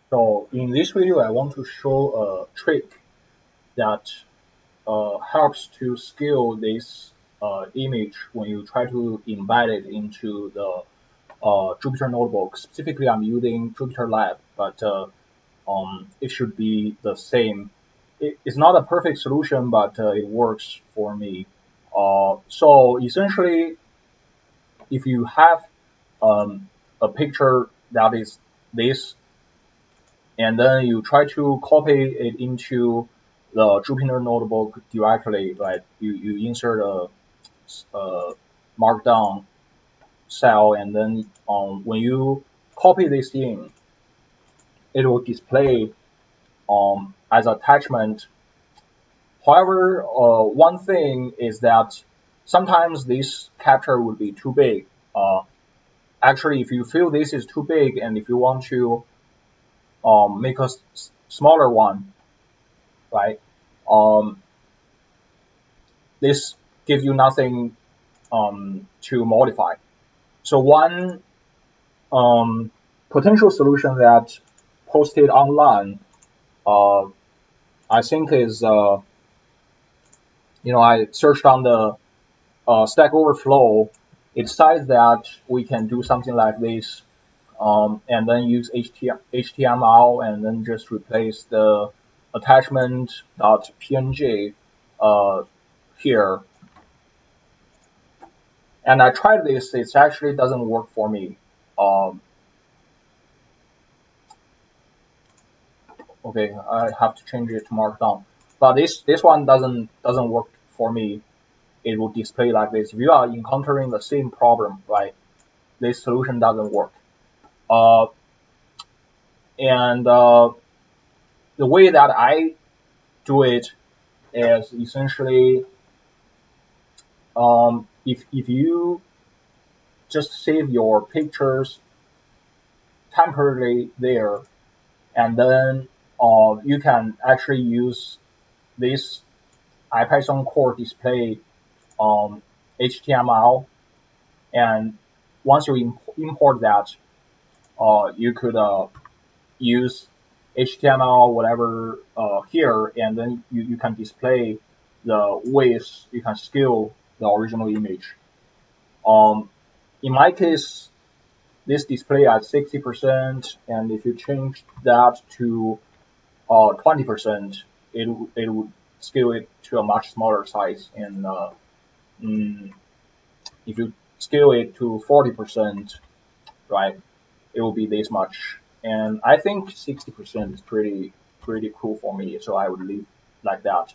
So in this video, I want to show a trick that helps to scale this image when you try to embed it into the Jupyter notebook. Specifically, I'm using Jupyter Lab, but it should be the same. It's not a perfect solution, but it works for me. So essentially, if you have a picture that is this, and then you try to copy it into the Jupyter notebook directly, right? You insert a markdown cell, and then when you copy this in, it will display as attachment. However, one thing is that sometimes this capture would be too big. Actually, if you feel this is too big, and if you want to make a smaller one, right? Um, this gives you nothing to modify. So one potential solution that posted online, uh, I think is I searched on the Stack Overflow. It says that we can do something like this, and then use HTML and then just replace the attachment.png here. And I tried this; it actually doesn't work for me. Um, okay, I have to change it to Markdown. But this one doesn't work for me. It will display like this. If you are encountering the same problem, right, this solution doesn't work. Uh, and the way that I do it is essentially if you just save your pictures temporarily there, and then you can actually use this IPython core display HTML, and once you import that, you could use HTML whatever here, and then you can display the ways you can scale the original image. Um, in my case, this display at 60%, and if you change that to 20%, it would scale it to a much smaller size. And mm, if you scale it to 40%, right, it will be this much. And I think 60% is pretty cool for me, so I would leave like that.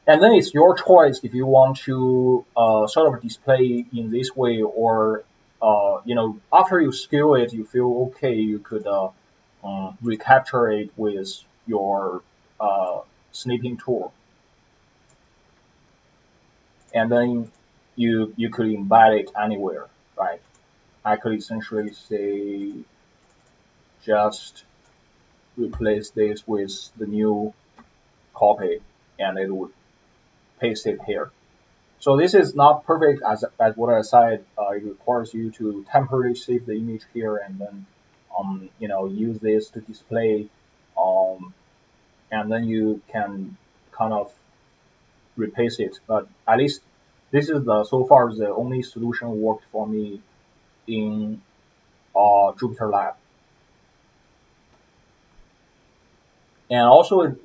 And then it's your choice if you want to sort of display in this way, or after you scale it, you feel okay, you could recapture it with your snipping tool, and then you could embed it anywhere, right? I could essentially say just replace this with the new copy, and it would paste it here. So this is not perfect as what I said. It requires you to temporarily save the image here, and then use this to display, um, and then you can kind of replace it. But at least this is the so far the only solution worked for me in Jupyter Lab. And also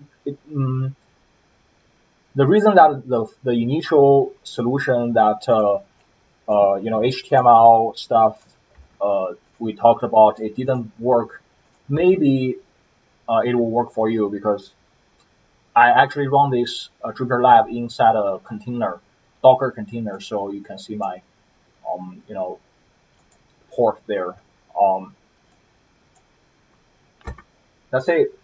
the reason that the initial solution that HTML stuff we talked about, it didn't work. Maybe it will work for you, because I actually run this Jupyter Lab inside a container, Docker container, so you can see my port there. Um, that's it.